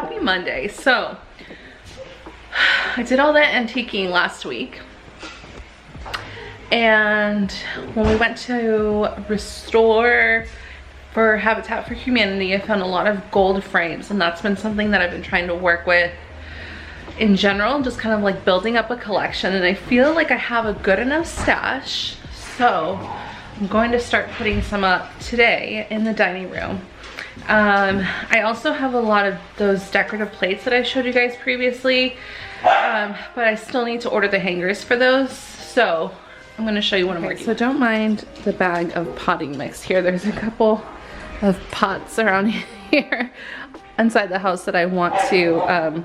Happy Monday. So I did all that antiquing last week, and when we went to restore for Habitat for Humanity, I found a lot of gold frames, and that's been something that I've been trying to work with in general, just kind of like building up a collection, and I feel like I have a good enough stash, so I'm going to start putting some up today in the dining room. I also have a lot of those decorative plates that I showed you guys previously, but I still need to order the hangers for those, so I'm going to show you what I'm working with. So don't mind the bag of potting mix here. There's a couple of pots around here inside the house that I want to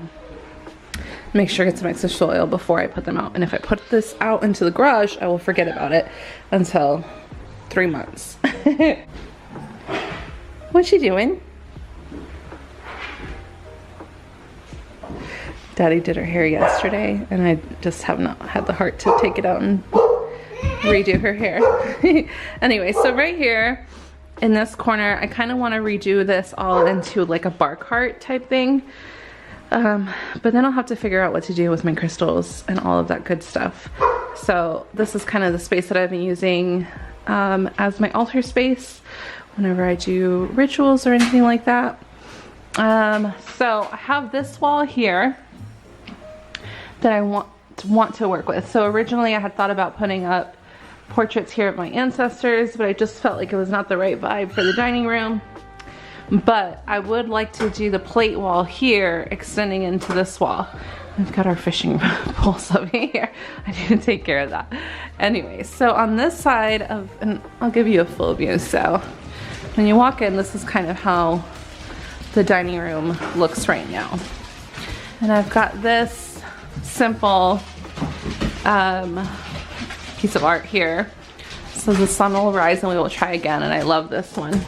make sure it's a mix of soil before I put them out. And if I put this out into the garage, I will forget about it until 3 months. What's she doing? Daddy did her hair yesterday, and I just have not had the heart to take it out and redo her hair. Anyway, so right here in this corner, I kind of want to redo this all into like a bar cart type thing. But then I'll have to figure out what to do with my crystals and all of that good stuff. So this is kind of the space that I've been using as my altar space whenever I do rituals or anything like that. So I have this wall here that I want to work with. So originally I had thought about putting up portraits here of my ancestors, but I just felt like it was not the right vibe for the dining room. But I would like to do the plate wall here extending into this wall. We've got our fishing poles over here. I need to take care of that. Anyway, so on this side of, and I'll give you a full view. So when you walk in, this is kind of how the dining room looks right now. And I've got this simple piece of art here. So the sun will rise and we will try again. And I love this one,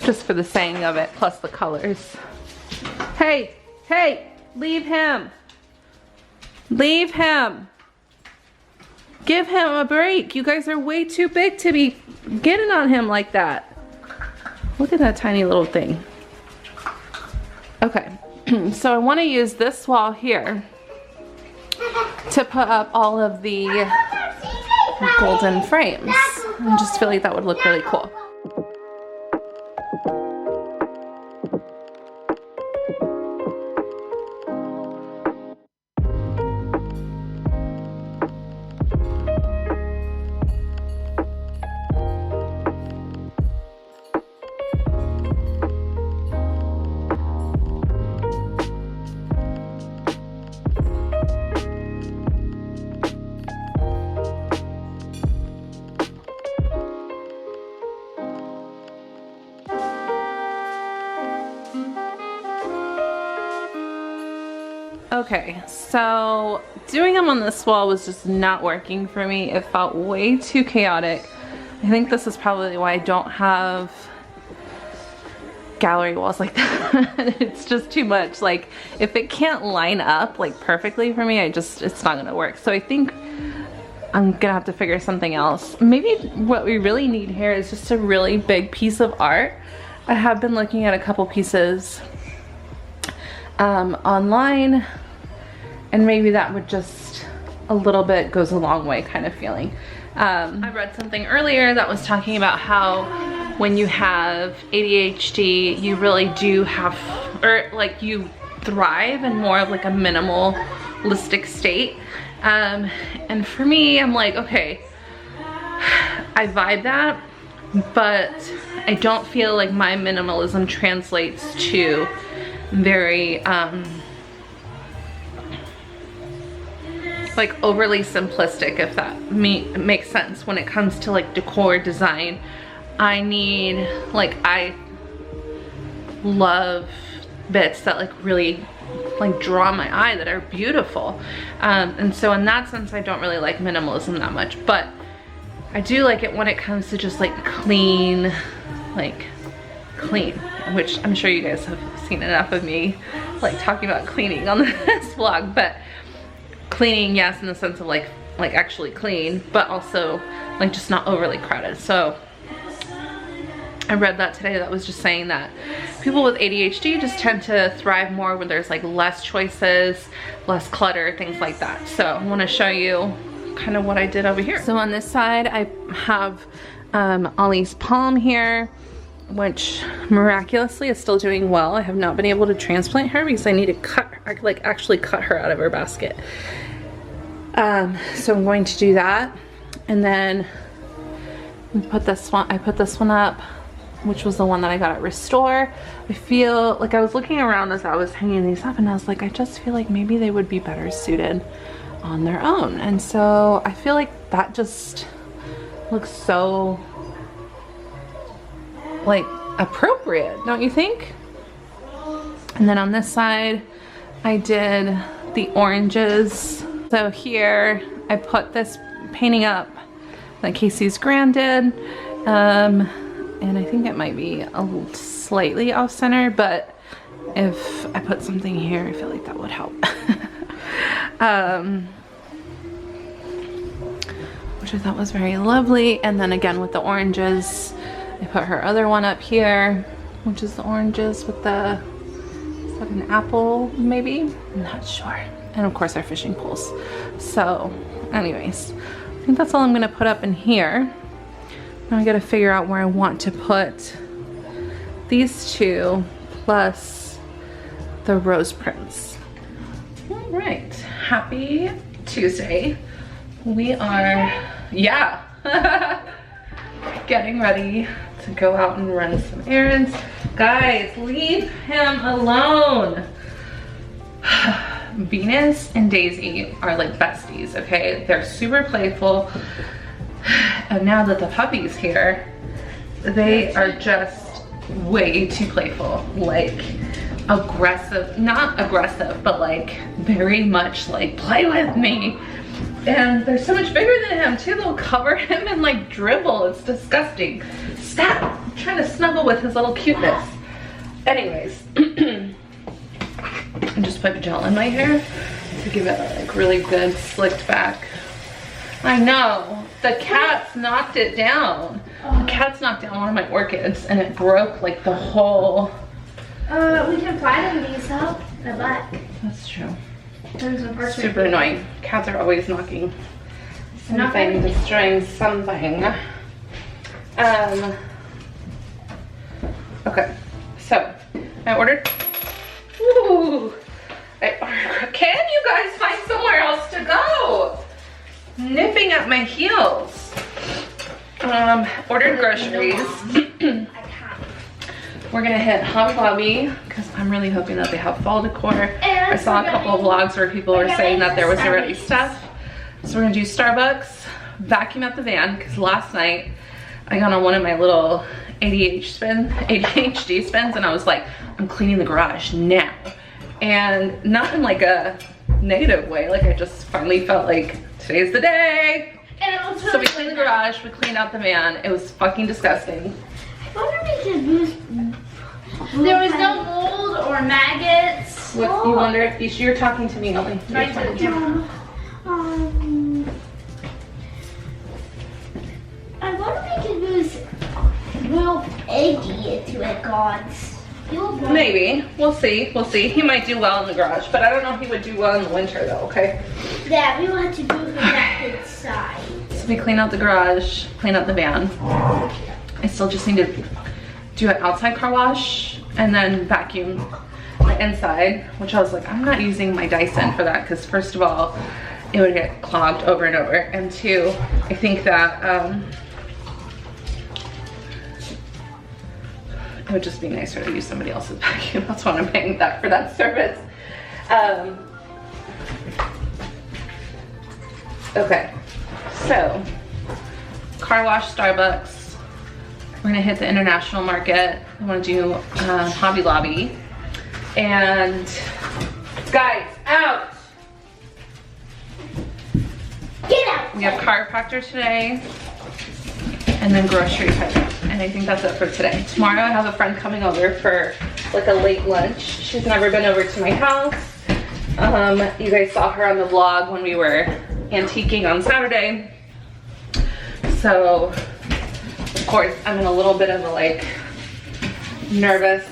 just for the saying of it, plus the colors. Hey, hey, leave him. Leave him. Give him a break. You guys are way too big to be getting on him like that. Look at that tiny little thing. Okay, so I want to use this wall here to put up all of the golden frames. I just feel like that would look really cool. Okay, so doing them on this wall was just not working for me. It felt way too chaotic. I think this is probably why I don't have gallery walls like that. It's just too much. Like, if it can't line up like perfectly for me, it's not gonna work. So I think I'm gonna have to figure something else. Maybe what we really need here is just a really big piece of art. I have been looking at a couple pieces online, and maybe that would just a little bit goes a long way kind of feeling. I read something earlier that was talking about how when you have ADHD, you really do have, or like you thrive in more of like a minimalistic state. And for me, I'm like, okay, I vibe that, but I don't feel like my minimalism translates to very like overly simplistic, if that makes sense. When it comes to like decor design, I need, like, I love bits that like really like draw my eye, that are beautiful, and so in that sense I don't really like minimalism that much, but I do like it when it comes to just like clean, which I'm sure you guys have seen enough of me like talking about cleaning on this vlog. But cleaning, yes, in the sense of like actually clean, but also like just not overly crowded. So I read that today that was just saying that people with ADHD just tend to thrive more when there's like less choices, less clutter, things like that. So I want to show you kind of what I did over here. So on this side I have Ollie's palm here, which miraculously is still doing well. I have not been able to transplant her because I need to cut her, like actually cut her out of her basket. So I'm going to do that, and then we put this one, I put this one up, which was the one that I got at Restore. I feel like I was looking around as I was hanging these up and I was like, I just feel like maybe they would be better suited on their own. And so I feel like that just looks so like appropriate, don't you think? And then on this side, I did the oranges. So here, I put this painting up that Casey's Grand did. And I think it might be a slightly off center, but if I put something here, I feel like that would help. Which I thought was very lovely. And then again with the oranges, I put her other one up here, which is the oranges with the, is that an apple maybe? I'm not sure. And of course our fishing poles. So anyways, I think that's all I'm gonna put up in here. Now I gotta figure out where I want to put these two plus the rose prints. All right, happy Tuesday. We are, yeah, getting ready to go out and run some errands. Guys, leave him alone. Venus and Daisy are like besties, okay? They're super playful. And now that the puppy's here, they are just way too playful. Like aggressive, not aggressive, but like very much like play with me. And they're so much bigger than him too. They'll cover him in like dribble. It's disgusting. Stop, I'm trying to snuggle with his little cuteness. Anyways, I just put gel in my hair to give it a like really good slicked back. I know, the cat's knocked it down. The cat's knocked down one of my orchids and it broke like the whole. We can flatten these up in the back. That's true. Super annoying. Cats are always knocking something, destroying something. Okay, so I ordered. Ooh, can you guys find somewhere else to go? Nipping at my heels. Ordered groceries. We're gonna hit Hobby Lobby because I'm really hoping that they have fall decor. I saw a couple of vlogs where people were saying that there was already stuff. So we're gonna do Starbucks, vacuum out the van, because last night I got on one of my little ADHD spins and I was like, I'm cleaning the garage now. And not in like a negative way, like I just finally felt like today's the day. So we cleaned the garage, we cleaned out the van. It was fucking disgusting. I wonder if we could use. There was no mold or maggots. What, you wonder if you're talking to me, Ellie. Right to the camera. I wonder if we could use real eggy into it, gods. Maybe. We'll see. We'll see. He might do well in the garage, but I don't know if he would do well in the winter though, okay? Yeah, we will have to do that inside. So we clean out the garage, clean out the van. I still just need to do an outside car wash and then vacuum the inside, which I was like, I'm not using my Dyson for that because first of all, it would get clogged over and over. And two, I think that it would just be nicer to use somebody else's vacuum. That's why I'm paying that for that service. Okay, so car wash, Starbucks. We're gonna hit the international market. I wanna do Hobby Lobby. And guys, out! Get out! We have chiropractor today and then grocery pickup. And I think that's it for today. Tomorrow I have a friend coming over for like a late lunch. She's never been over to my house. You guys saw her on the vlog when we were antiquing on Saturday. So, of course, I'm in a little bit of a like nervous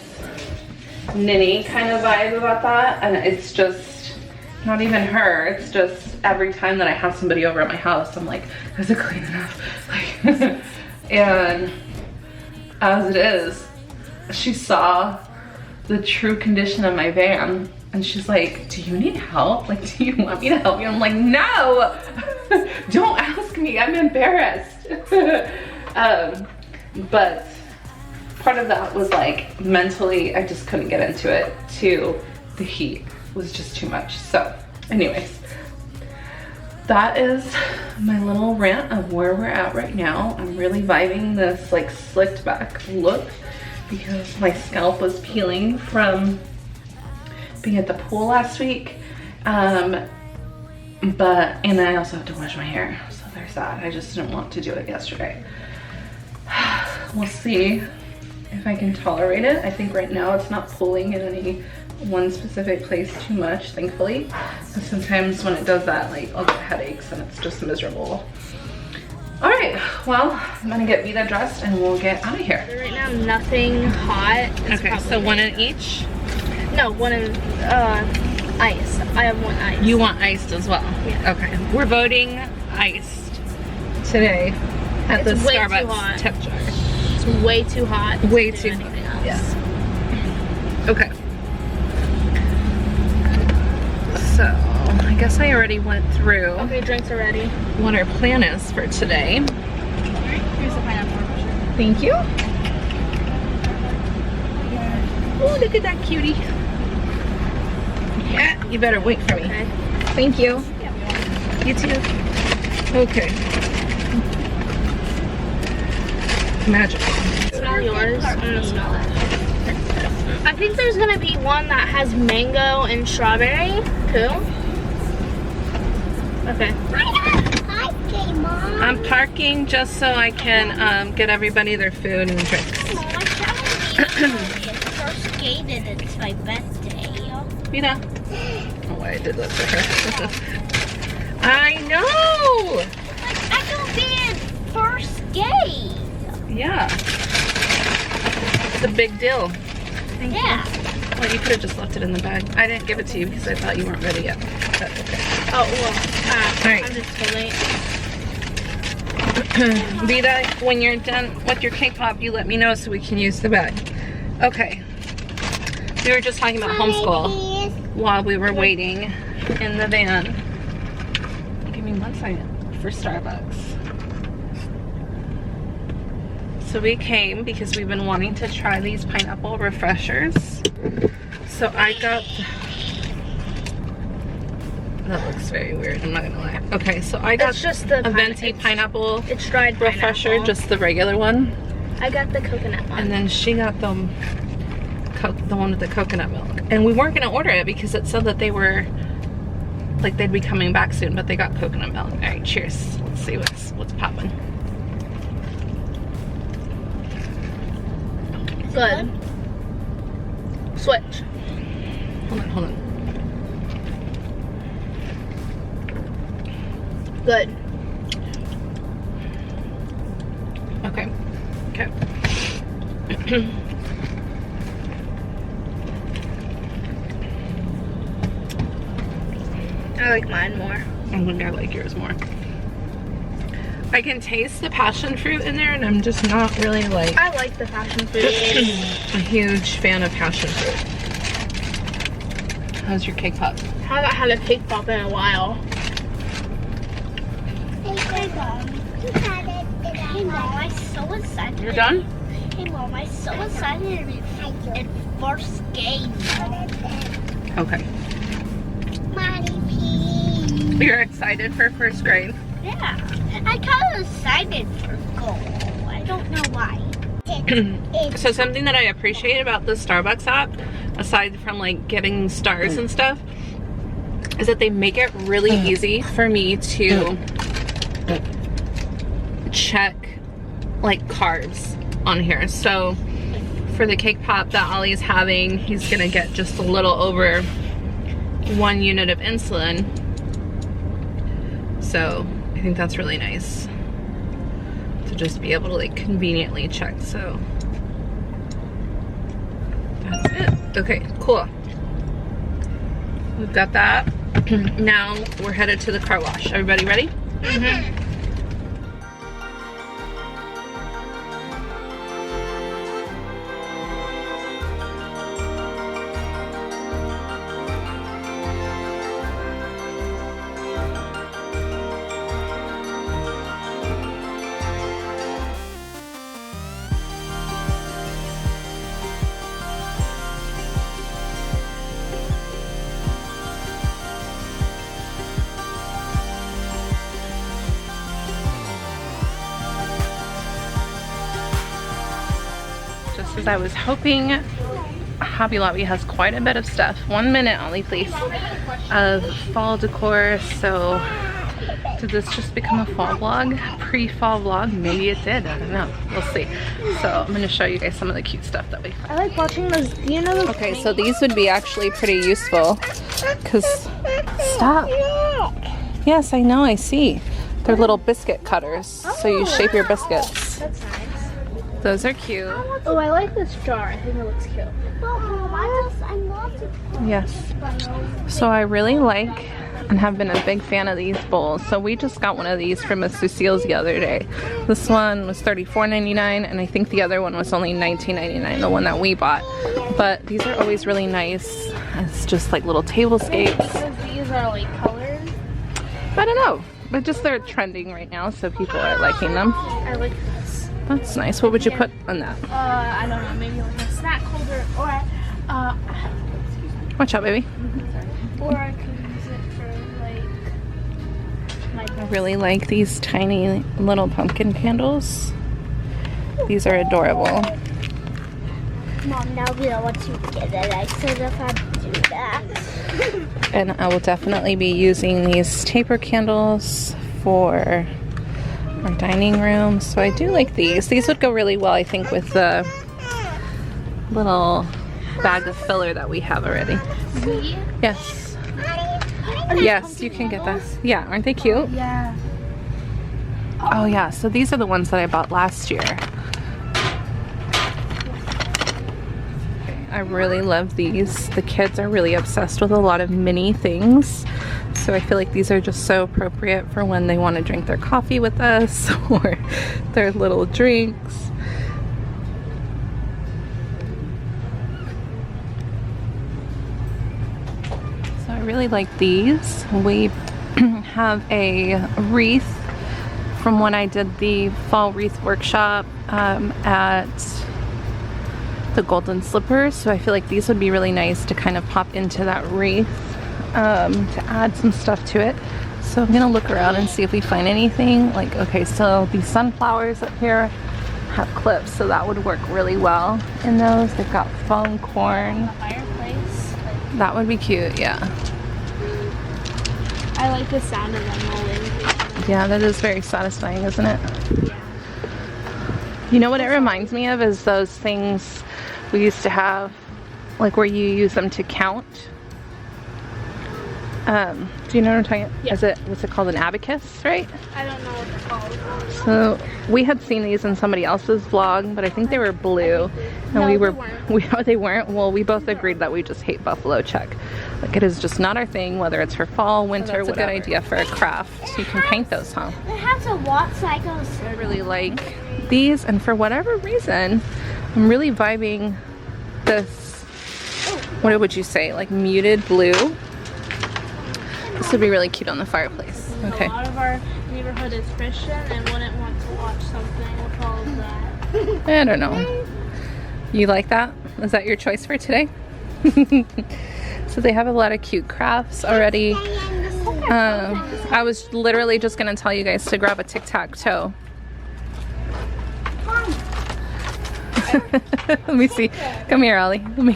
ninny kind of vibe about that, and it's just not even her. It's just every time that I have somebody over at my house, I'm like, is it clean enough? Like, and as it is, she saw the true condition of my van, and she's like, do you need help? Like, do you want me to help you? I'm like, no, don't ask me, I'm embarrassed. But part of that was like mentally, I just couldn't get into it. Too, the heat was just too much. So anyways, that is my little rant of where we're at right now. I'm really vibing this like slicked back look because my scalp was peeling from being at the pool last week. And I also have to wash my hair, so there's that. I just didn't want to do it yesterday. We'll see if I can tolerate it. I think right now it's not pulling in any one specific place too much, thankfully. And sometimes when it does that, like, I'll get headaches and it's just miserable. All right, well, I'm gonna get Vita dressed and we'll get out of here. Right now, nothing hot. It's okay, so one in each? No, one in ice. I have one ice. You want iced as well? Yeah. Okay, we're voting iced today at the Starbucks tip jar. It's way too hot. Way too hot. Yes. Okay. So, I guess I already went through. Okay, drinks are ready. What our plan is for today. Here's the pineapple. Thank you. Oh, look at that cutie. Yeah, you better wait for me. Okay. Thank you. Yeah. You too. Okay. Magic. Smell yours. I'm gonna smell it. I think there's gonna be one that has mango and strawberry too. Okay. Hi, Mom. I'm parking just so I can get everybody their food and drinks. Mom, I first skated. It's my birthday. Vita. Oh, why I did that to her. I know! Like, I don't did first skate. Yeah. It's a big deal. Yeah. Well, you could have just left it in the bag. I didn't give it to you because I thought you weren't ready yet. That's okay. Oh, well, All right. I'm just too late. Vita, when you're done with your cake pop, you let me know so we can use the bag. Okay. We were just talking about homeschool while we were waiting in the van. Give me 1 second for Starbucks. So we came because we've been wanting to try these pineapple refreshers. So I got, that looks very weird, I'm not gonna lie. Okay, so I got just the a venti pineapple It's dried refresher, pineapple. just the regular one. I got the coconut one. And then she got the one with the coconut milk. And we weren't gonna order it because it said that they were, like they'd be coming back soon, but they got coconut milk. All right, cheers. Let's see what's popping. Good. Switch. Hold on. Good. Okay. I like mine more. I think I like yours more. I can taste the passion fruit in there, and I'm just not really like I like the passion fruit. a huge fan of passion fruit. How's your cake pop? Haven't had a cake pop in a while. Hey, Mom. Hey, Mom, I'm so excited. You're done? Hey, Mom, I'm so excited it's first game. Okay. Mommy, please. You're excited for first grade? Yeah. I kind of excited for goal. I don't know why. So something that I appreciate about the Starbucks app, aside from like getting stars and stuff, is that they make it really easy for me to check like carbs on here. So for the cake pop that Ollie's having, he's gonna get just a little over 1 unit of insulin. So I think that's really nice to just be able to like conveniently check. So Okay, cool. We've got that. Now we're headed to the car wash. Everybody ready? Mm-hmm. Just as I was hoping, Hobby Lobby has quite a bit of stuff. 1 minute, Ollie, please. Of fall decor. So, did this just become a fall vlog? Pre-fall vlog? Maybe it did. I don't know. We'll see. So, I'm going to show you guys some of the cute stuff that we found. I like watching those, you know those. Okay, so these would be actually pretty useful. Because, stop. Yes, I know, I see. They're little biscuit cutters. So you shape your biscuits. That's nice. Those are cute. Oh, I like this jar. I think it looks cute. Yes. So I really like and have been a big fan of these bowls. So we just got one of these from Miss Lucille's the other day. This one was $34.99 and I think the other one was only $19.99, the one that we bought. But these are always really nice. It's just like little tablescapes. These are like colors. I don't know, but just they're trending right now, so people are liking them. I like this. That's nice. What would you put on that? I don't know, maybe like a snack holder or Watch out, baby. or I could use it for like I really like these tiny little pumpkin candles. These are adorable. Mom, now we know what you get it. I said if I do that. And I will definitely be using these taper candles for our dining room. So I do like these. These would go really well, I think, with the little bag of filler that we have already. Yes. Yes, you can get that. Yeah, aren't they cute? yeah. Oh yeah, so these are the ones that I bought last year. I really love these. The kids are really obsessed with a lot of mini things. So I feel like these are just so appropriate for when they want to drink their coffee with us or their little drinks. So I really like these. We have a wreath from when I did the fall wreath workshop at the Golden Slippers. So I feel like these would be really nice to kind of pop into that wreath. To add some stuff to it. So I'm gonna look around and see if we find anything. Like, okay, so these sunflowers up here have clips, so that would work really well in those. They've got foam corn. Fireplace. That would be cute, yeah. I like the sound of them rolling. Yeah, that is very satisfying, isn't it? Yeah. You know what it reminds me of is those things we used to have, like where you use them to count. Do you know what I'm talking about? Yeah. What's it called? An abacus, right? I don't know what they're called. So we had seen these in somebody else's vlog, but I think they were blue. And No, we they were, weren't. they weren't? Well, we both agreed that we just hate buffalo check. Like, it is just not our thing, whether it's for fall, winter, whatever. That's a good idea for a craft. You can paint those, huh? It has a watt cycle. I really like these, and for whatever reason, I'm really vibing this, what would you say, like muted blue. This would be really cute on the fireplace. Okay. A lot of our neighborhood is Christian and wouldn't want to watch something with all of that. I don't know. You like that? Is that your choice for today? So they have a lot of cute crafts already. I was literally just gonna tell you guys to grab a tic-tac-toe. Let me see. Come here, Ollie. Let me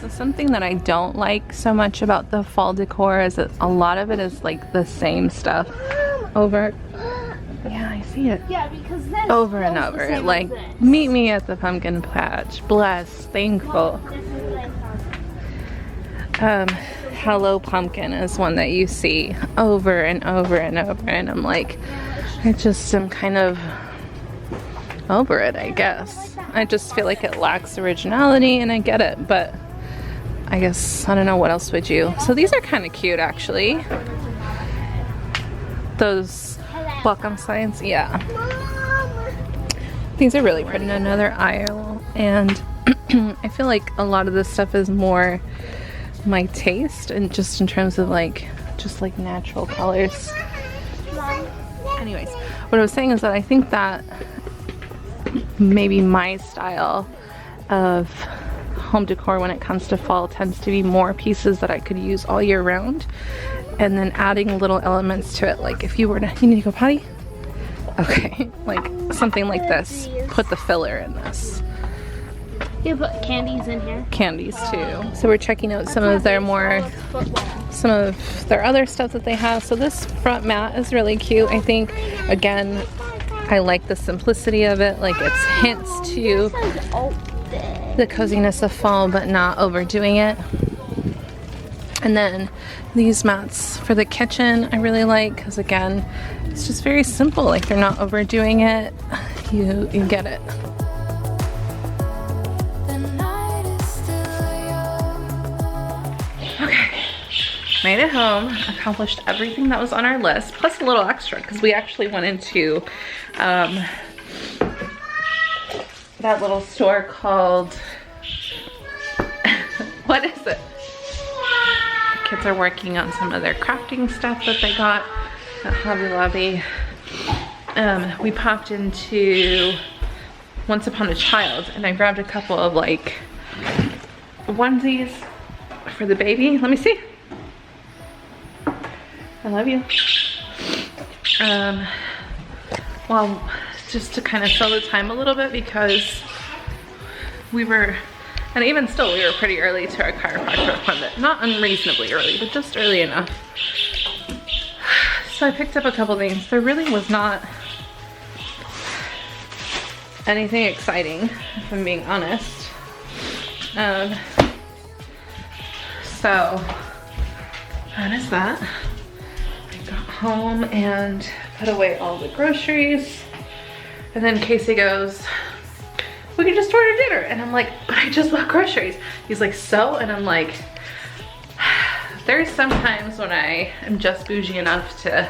So something that I don't like so much about the fall decor is that a lot of it is like the same stuff over. Yeah, I see it. Yeah, because this Over and goes the over. same Like, as this. meet me at the pumpkin patch. Blessed, thankful. Hello Pumpkin is one that you see over and over and over, and I'm like, I just am kind of over it, I guess. I just feel like it lacks originality, and I get it, but I guess, I don't know, what else would you? So these are kind of cute, actually. Those welcome signs, yeah. These are really pretty. Another aisle, and I feel like a lot of this stuff is more my taste, and just in terms of like, just like natural colors. Anyways, what I was saying is that I think that maybe my style of home decor when it comes to fall tends to be more pieces that I could use all year round, and then adding little elements to it, like if you were to, you need to go potty? Okay, like something like this. Put the filler in this. You put candies in here. Candies too. So we're checking out some of their other stuff that they have. So this front mat is really cute. I think, again, I like the simplicity of it. Like, it's hints to the coziness of fall, but not overdoing it. And then these mats for the kitchen I really like, because again, it's just very simple. Like, they're not overdoing it. You get it. Okay, made it home. Accomplished everything that was on our list, plus a little extra, because we actually went into that little store called what is it? The kids are working on some of their crafting stuff that they got at Hobby Lobby. We popped into Once Upon a Child, and I grabbed a couple of like onesies for the baby. Let me see. I love you. Well, just to kind of fill the time a little bit, because we were, and even still, we were pretty early to our chiropractor appointment. Not unreasonably early, but just early enough. So I picked up a couple things. There really was not anything exciting, if I'm being honest. So that is that. I got home and put away all the groceries, and then Casey goes, we can just order dinner, and I'm like, but I just bought groceries. He's like, so? And I'm like, there's sometimes when I am just bougie enough to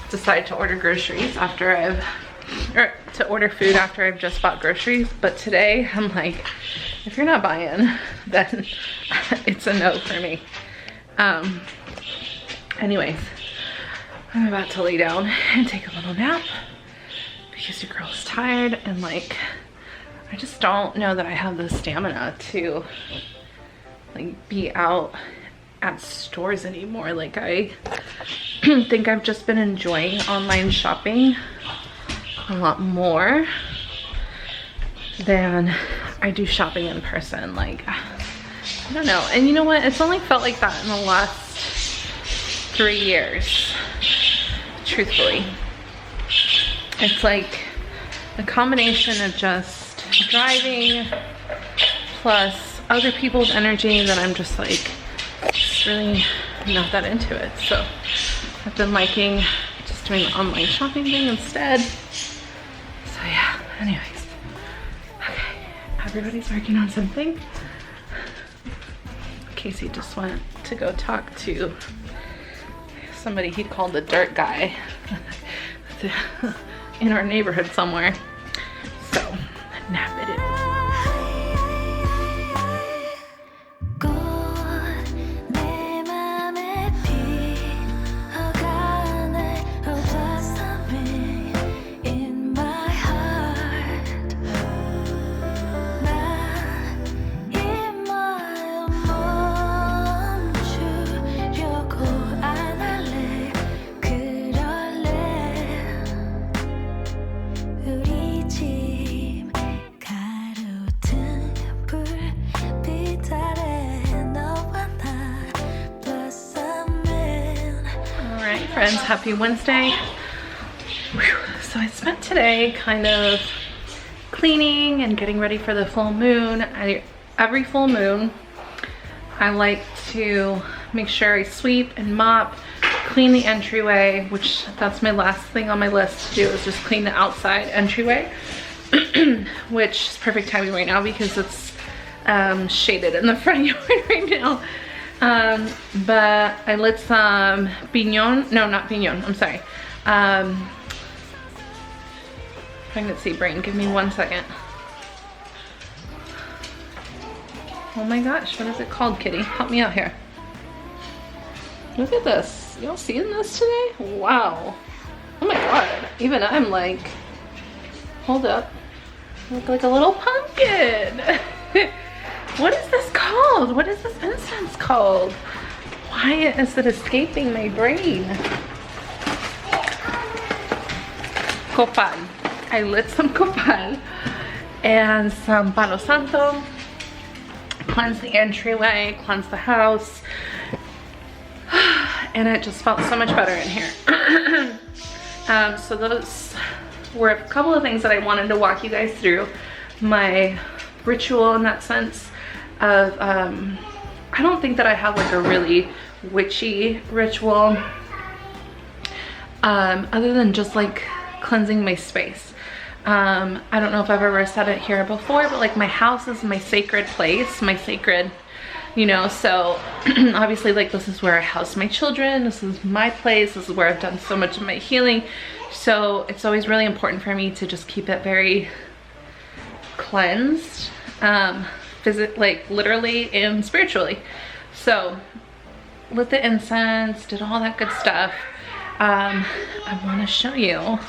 decide to order groceries after or to order food after I've just bought groceries, but today I'm like, if you're not buying, then it's a no for me. Anyways, I'm about to lay down and take a little nap because your girl is tired, and like, I just don't know that I have the stamina to like be out at stores anymore. Like, I think I've just been enjoying online shopping a lot more than I do shopping in person. Like, I don't know. And you know what? It's only felt like that in the last 3 years, truthfully. It's like a combination of just driving plus other people's energy that I'm just like, just really not that into it. So I've been liking just doing the online shopping thing instead. So yeah, anyways. Okay, everybody's working on something. Casey just went to go talk to somebody he called the dirt guy in our neighborhood somewhere. So, nap it in. Friends, happy Wednesday. Whew. So I spent today kind of cleaning and getting ready for the full moon. Every full moon, I like to make sure I sweep and mop, clean the entryway, which that's my last thing on my list to do, is just clean the outside entryway. which is perfect timing right now because it's shaded in the front yard right now. But I lit some piñon, no, not piñon, I'm sorry. Pregnancy brain, give me 1 second. Oh my gosh, what is it called, kitty? Help me out here. Look at this. Y'all seeing this today? Wow. Oh my god. Even I'm like, hold up. I look like a little pumpkin. What is this called? What is this incense called? Why is it escaping my brain? Copal. I lit some copal and some palo santo. Cleanse the entryway, cleanse the house. And it just felt so much better in here. So those were a couple of things that I wanted to walk you guys through. My ritual in that sense of, I don't think that I have like a really witchy ritual, other than just like cleansing my space. I don't know if I've ever said it here before, but like my house is my sacred place, my sacred, you know, so obviously like this is where I house my children, this is my place, this is where I've done so much of my healing. So it's always really important for me to just keep it very cleansed, like literally and spiritually. So lit the incense, did all that good stuff. I want to show you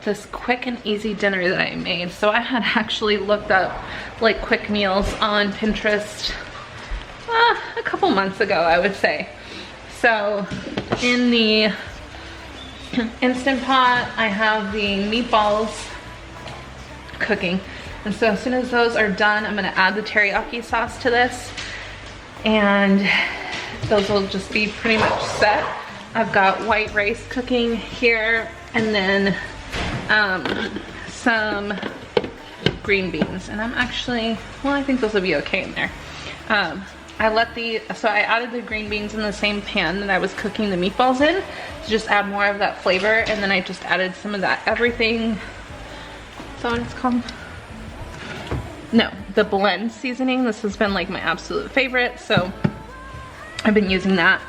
this quick and easy dinner that I made. So I had actually looked up like quick meals on Pinterest a couple months ago, I would say. So in the Instant Pot, I have the meatballs cooking. And so as soon as those are done, I'm gonna add the teriyaki sauce to this. And those will just be pretty much set. I've got white rice cooking here, and then some green beans. And I'm actually, well, I think those will be okay in there. So I added the green beans in the same pan that I was cooking the meatballs in to just add more of that flavor. And then I just added some of that everything, is that what it's called? No, the blend seasoning. This has been like my absolute favorite, so I've been using that.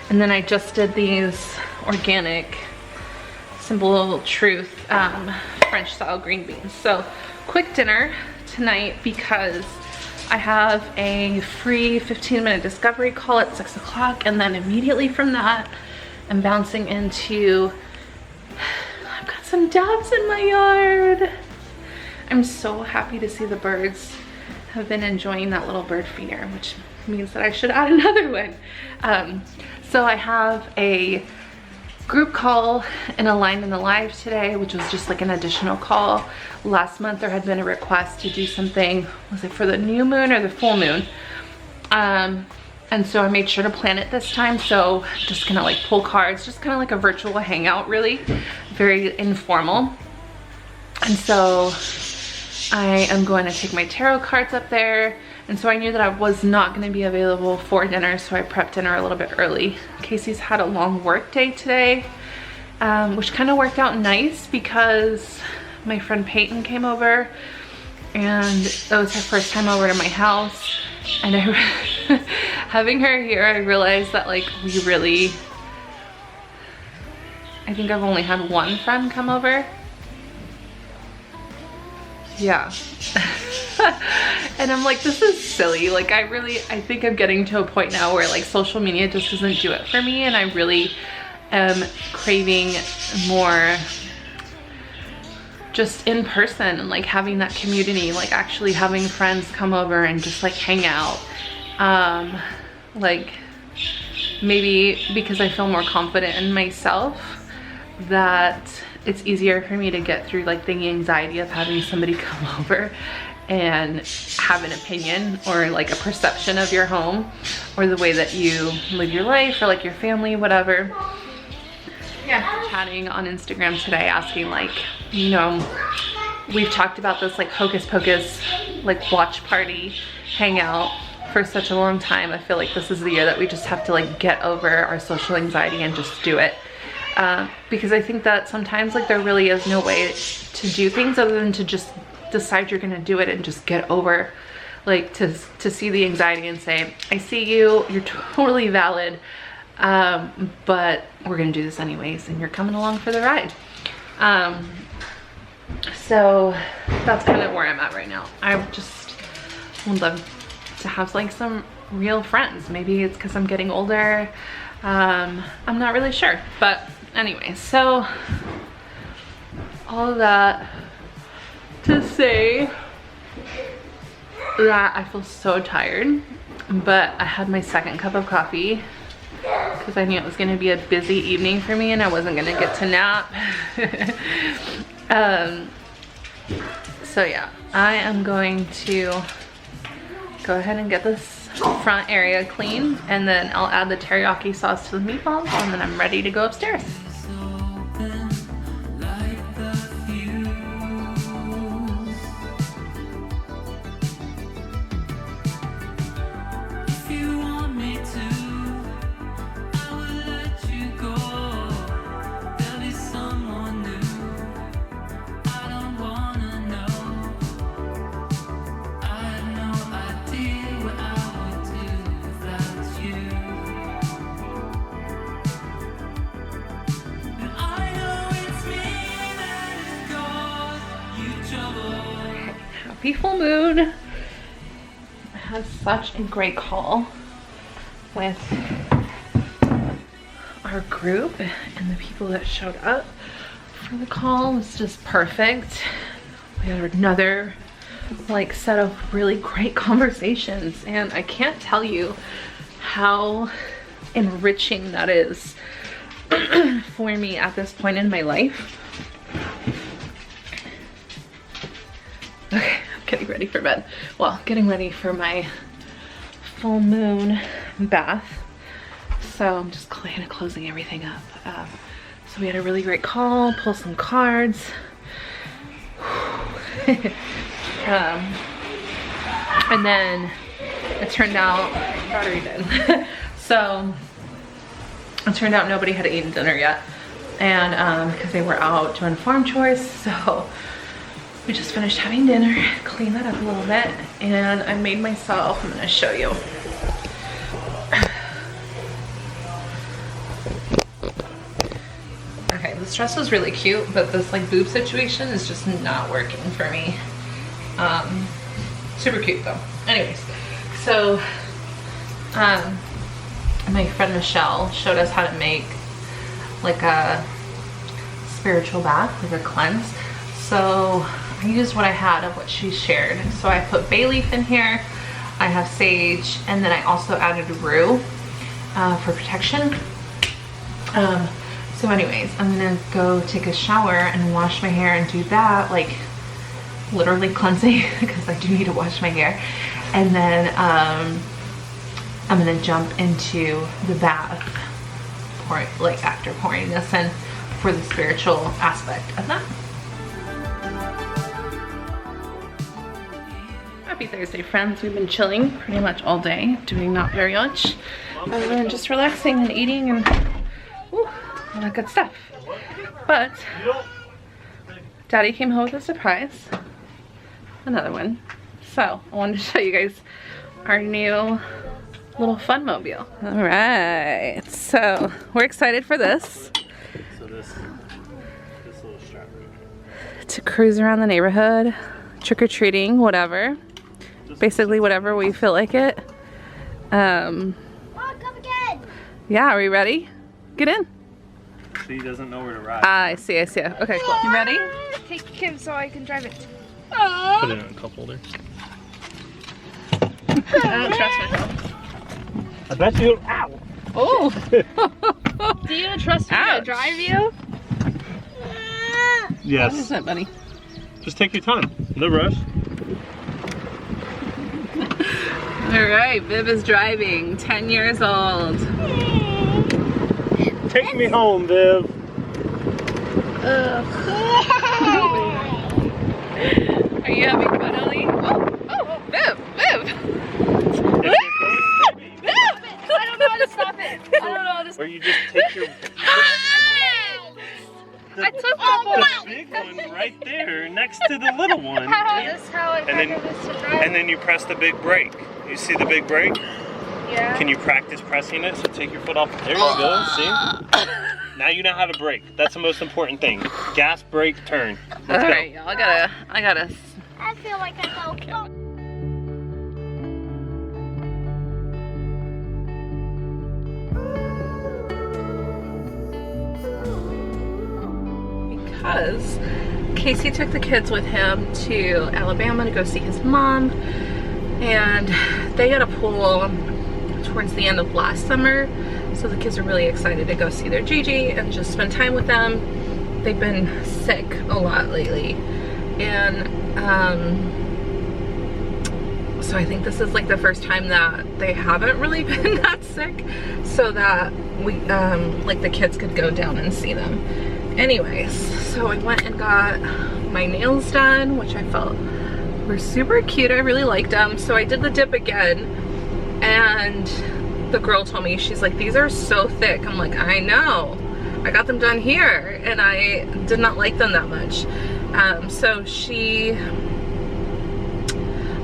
And then I just did these organic Simple Truth French style green beans. So quick dinner tonight because I have a free 15-minute discovery call at 6 o'clock, and then immediately from that I'm bouncing into, I've got some doves in my yard. I'm so happy to see the birds have been enjoying that little bird feeder, which means that I should add another one. So I have a group call and a line in the live today, which was just like an additional call. Last month there had been a request to do something, was it for the new moon or the full moon? And so I made sure to plan it this time. So just gonna like pull cards, just kind of like a virtual hangout, really, very informal. And so I am going to take my tarot cards up there. And so I knew that I was not going to be available for dinner, so I prepped dinner a little bit early. Casey's had a long work day today, which kind of worked out nice because my friend Peyton came over, and it was her first time over to my house. And having her here, I realized that like we really, I think I've only had one friend come over. Yeah. And I'm like, this is silly. Like I think I'm getting to a point now where like social media just doesn't do it for me, and I really am craving more just in person and like having that community, like actually having friends come over and just like hang out. Like maybe because I feel more confident in myself, that it's easier for me to get through like the anxiety of having somebody come over and have an opinion or like a perception of your home or the way that you live your life or like your family, whatever. Yeah, chatting on Instagram today asking like, you know, we've talked about this like hocus pocus like watch party hangout for such a long time. I feel like this is the year that we just have to like get over our social anxiety and just do it. Because I think that sometimes like there really is no way to do things other than to just decide you're gonna do it and just get over, like, to see the anxiety and say, I see you, you're totally valid, but we're gonna do this anyways, and you're coming along for the ride. So that's kind of where I'm at right now. I just would love to have like some real friends. Maybe it's because I'm getting older. I'm not really sure, but anyway, so all of that to say that I feel so tired, but I had my second cup of coffee because I knew it was going to be a busy evening for me and I wasn't going to get to nap. So yeah, I am going to go ahead and get this front area clean, and then I'll add the teriyaki sauce to the meatballs, and then I'm ready to go upstairs. Happy full moon. I had such a great call with our group, and the people that showed up for the call was just perfect. We had another like set of really great conversations, and I can't tell you how enriching that is for me at this point in my life. Okay, I'm getting ready for bed. Well, getting ready for my full moon bath. So I'm just kind of closing everything up. So we had a really great call, pull some cards. And then it turned out, battery dead. So it turned out nobody had eaten dinner yet. And because they were out doing farm chores, so we just finished having dinner, cleaned that up a little bit, and I made myself, I'm gonna show you. Okay, this dress was really cute, but this like boob situation is just not working for me. Super cute though. Anyways, so my friend Michelle showed us how to make like a spiritual bath, like a cleanse. So I used what I had of what she shared. So I put bay leaf in here, I have sage, and then I also added rue for protection. So anyways, I'm gonna go take a shower and wash my hair and do that, like literally cleansing, because I do need to wash my hair. And then I'm gonna jump into the bath, like after pouring this in, for the spiritual aspect of that. Happy Thursday, friends. We've been chilling pretty much all day, doing not very much other than just relaxing and eating and all that good stuff. But Daddy came home with a surprise, another one. So I wanted to show you guys our new little fun mobile. All right, so we're excited for this. So this little strap to cruise around the neighborhood, trick-or-treating, whatever. Basically whatever we feel like it. Mom, come again. Yeah, are we ready? Get in. So he doesn't know where to ride. I see. Okay, cool. You ready? Take him so I can drive it. Put it in a cup holder. I don't trust myself. I bet you. Ow! Oh! Do you trust me to drive you? Yes. What is that, buddy? Just take your time. No rush. Alright, Viv is driving, 10 years old. Take me home, Viv. Are you having fun, Ellie? Oh, Viv! Viv! I don't know how to stop it. I don't know how to stop Or you just take your. I took the big one right there next next to the little one. Is this how it And then- is to drive? And then you press the big brake. You see the big brake? Yeah. Can you practice pressing it? So take your foot off. There you go. See? Now you know how to brake. That's the most important thing. Gas, brake, turn. Let's All go. right, y'all. I gotta. I feel like I go. Because Casey took the kids with him to Alabama to go see his mom, and they had a pool towards the end of last summer, so the kids are really excited to go see their Gigi and just spend time with them. They've been sick a lot lately, and so I think this is like the first time that they haven't really been that sick, so that we like the kids could go down and see them. Anyways, so I went and got my nails done, which I felt were super cute. I really liked them. So I did the dip again, and the girl told me, she's like, these are so thick. I'm like, I know. I got them done here, and I did not like them that much. So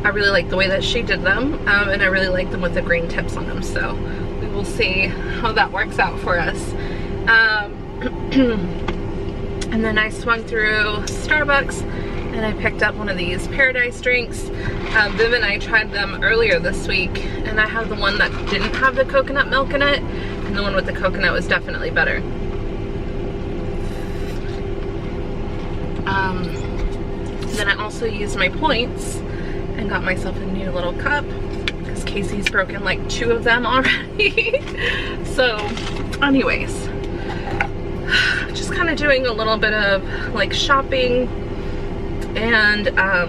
I really like the way that she did them, and I really like them with the green tips on them. So we will see how that works out for us. And then I swung through Starbucks and I picked up one of these Paradise drinks. Viv and I tried them earlier this week, and I have the one that didn't have the coconut milk in it, and the one with the coconut was definitely better. Then I also used my points and got myself a new little cup because Casey's broken like 2 of them already. So anyways, just kind of doing a little bit of like shopping and a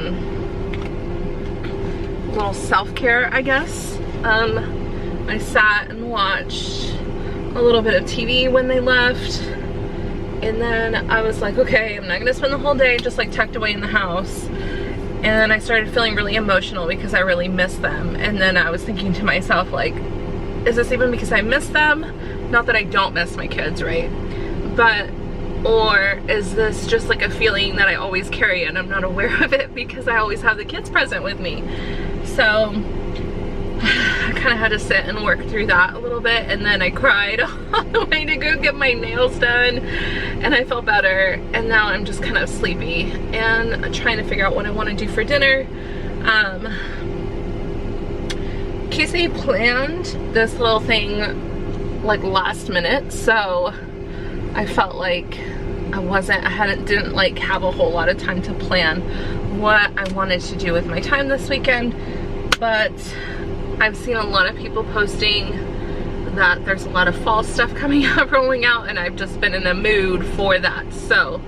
little self-care, I guess. I sat and watched a little bit of TV when they left, and then I was like, okay, I'm not gonna spend the whole day just like tucked away in the house. And then I started feeling really emotional because I really miss them. And then I was thinking to myself, like, is this even because I miss them? Not that I don't miss my kids, right? But, or is this just like a feeling that I always carry and I'm not aware of it because I always have the kids present with me? So I kind of had to sit and work through that a little bit, and then I cried on the way to go get my nails done, and I felt better, and now I'm just kind of sleepy and trying to figure out what I want to do for dinner. Casey planned this little thing like last minute, so I felt like didn't like have a whole lot of time to plan what I wanted to do with my time this weekend. But I've seen a lot of people posting that there's a lot of fall stuff coming up, rolling out, and I've just been in a mood for that. So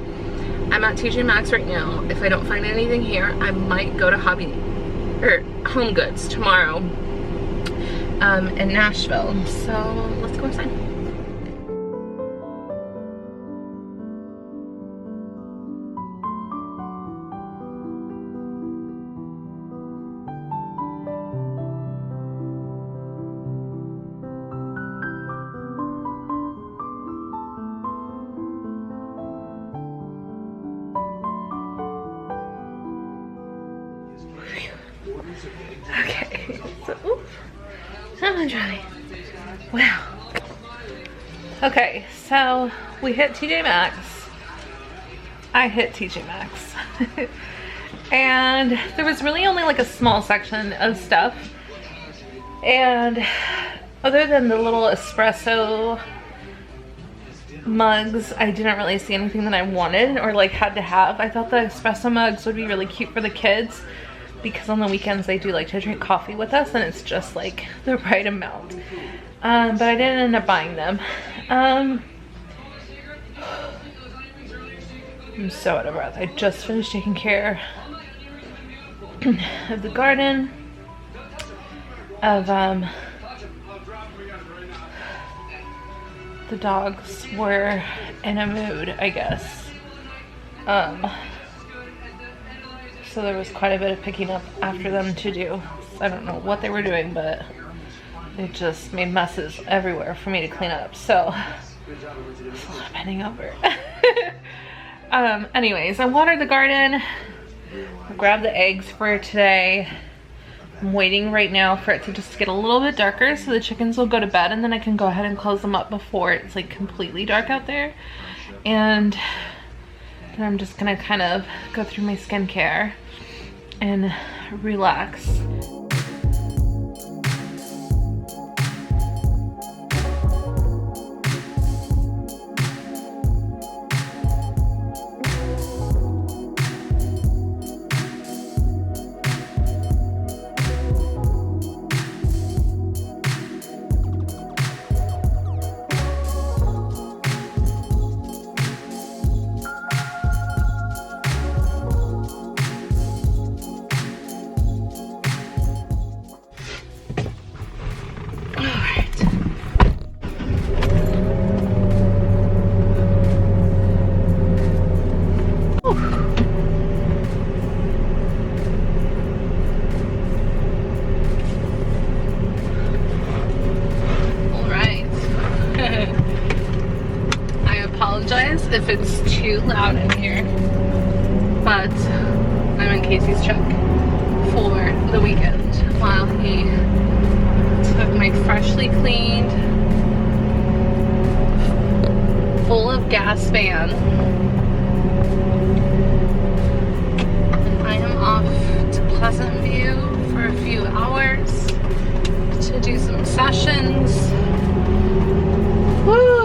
I'm at TJMAXX right now. If I don't find anything here, I might go to Home Goods tomorrow in Nashville. So let's go inside. Okay, so, oops, I'm dry. Wow. Okay, so we hit TJMAXX. I hit TJMAXX. And there was really only like a small section of stuff. And other than the little espresso mugs, I didn't really see anything that I wanted or like had to have. I thought the espresso mugs would be really cute for the kids, because on the weekends they do like to drink coffee with us, and it's just like the right amount. But I didn't end up buying them. I'm so out of breath. I just finished taking care of the garden, of the dogs were in a mood, I guess. So there was quite a bit of picking up after them to do. I don't know what they were doing, but they just made messes everywhere for me to clean up. So it's a lot of bending over. Anyways, I watered the garden. grabbed the eggs for today. I'm waiting right now for it to just get a little bit darker so the chickens will go to bed, and then I can go ahead and close them up before it's like completely dark out there. And then I'm just gonna kind of go through my skincare and relax. If it's too loud in here, but I'm in Casey's truck for the weekend while he took my freshly cleaned, full of gas van, and I am off to Pleasant View for a few hours to do some sessions. Woo!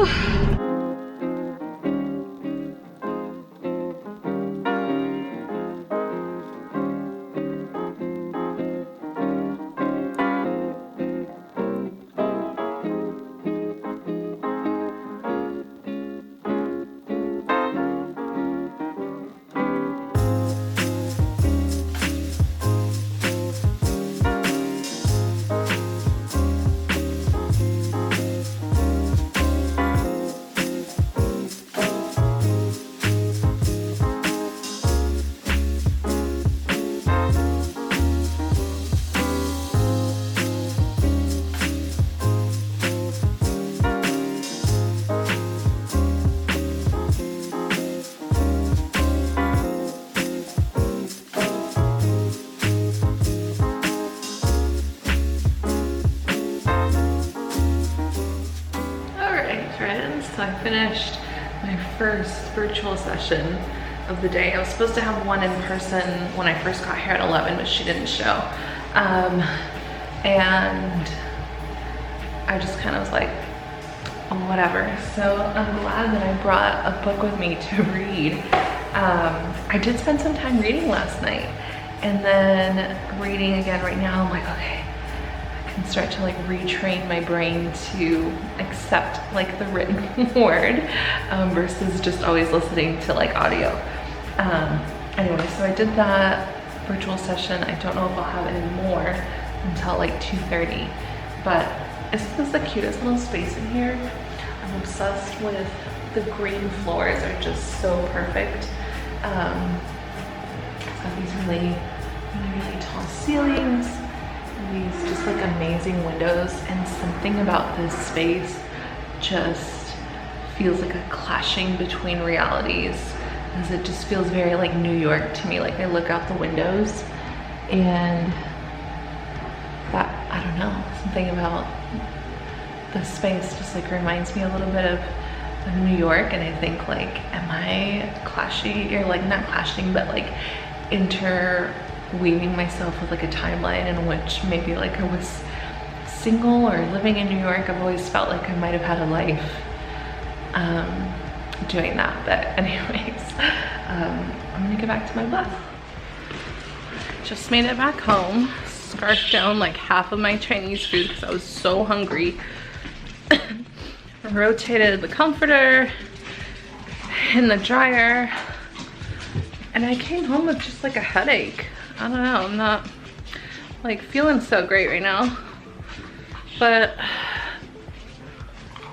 So I finished my first virtual session of the day. I was supposed to have one in person when I first got here at 11, but she didn't show. And I just kind of was like, oh, whatever. So I'm glad that I brought a book with me to read. I did spend some time reading last night, and then reading again right now. I'm like, okay, and start to like retrain my brain to accept like the written word versus just always listening to like audio. Anyway, so I did that virtual session. I don't know if I'll have any more until like 2:30, but isn't this the cutest little space in here? I'm obsessed with the green floors, are just so perfect. It's got these really tall ceilings, these just like amazing windows, and something about this space just feels like a clashing between realities, as it just feels very like New York to me. Like I look out the windows and that, I don't know, something about the space just like reminds me a little bit of New York. And I think like, am I clashing, or like not clashing, but like interweaving myself with like a timeline in which maybe like I was single or living in New York. I've always felt like I might have had a life doing that. But anyways, I'm gonna get back to my book. Just made it back home, scarfed down like half of my Chinese food because I was so hungry. Rotated the comforter in the dryer, and I came home with just like a headache. I don't know, I'm not like feeling so great right now, but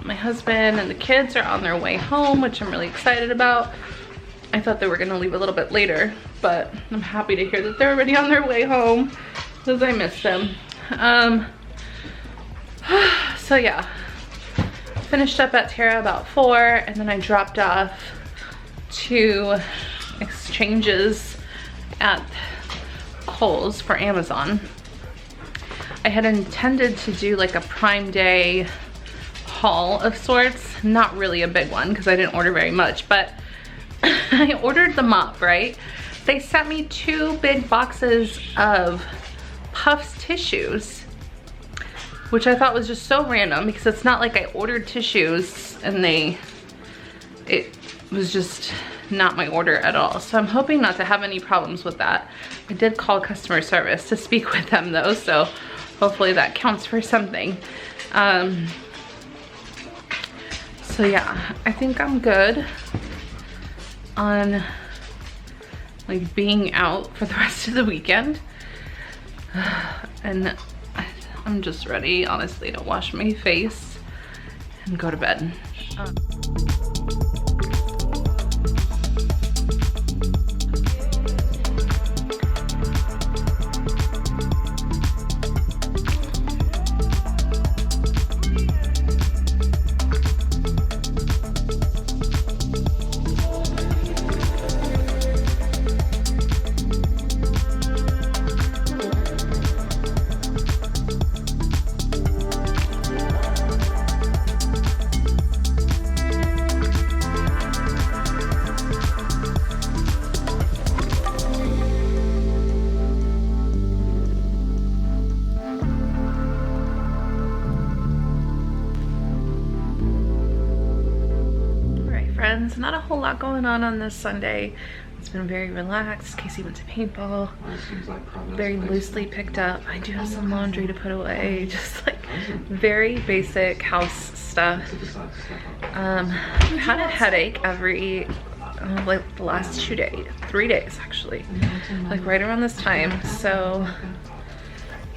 my husband and the kids are on their way home, which I'm really excited about. I thought they were gonna leave a little bit later, but I'm happy to hear that they're already on their way home because I missed them. So yeah, finished up at Terra about 4, and then I dropped off to exchanges at Kohl's for Amazon. I had intended to do like a Prime Day haul of sorts. Not really a big one because I didn't order very much, but I ordered the mop, right? They sent me 2 big boxes of Puffs tissues, which I thought was just so random because it's not like I ordered tissues and it was just not my order at all. So I'm hoping not to have any problems with that. I did call customer service to speak with them though, so hopefully that counts for something. So yeah, I think I'm good on like being out for the rest of the weekend. And I'm just ready, honestly, to wash my face and go to bed. Friends, not a whole lot going on this Sunday. It's been very relaxed. Casey went to paintball, very loosely picked up. I do have some laundry to put away, just like very basic house stuff. I've had a headache every like the last 3 days actually, like right around this time. So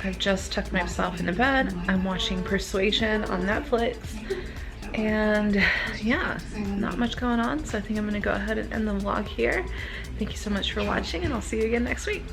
I've just tucked myself into bed. I'm watching Persuasion on Netflix. And yeah, not much going on, so I think I'm gonna go ahead and end the vlog here. Thank you so much for watching, and I'll see you again next week.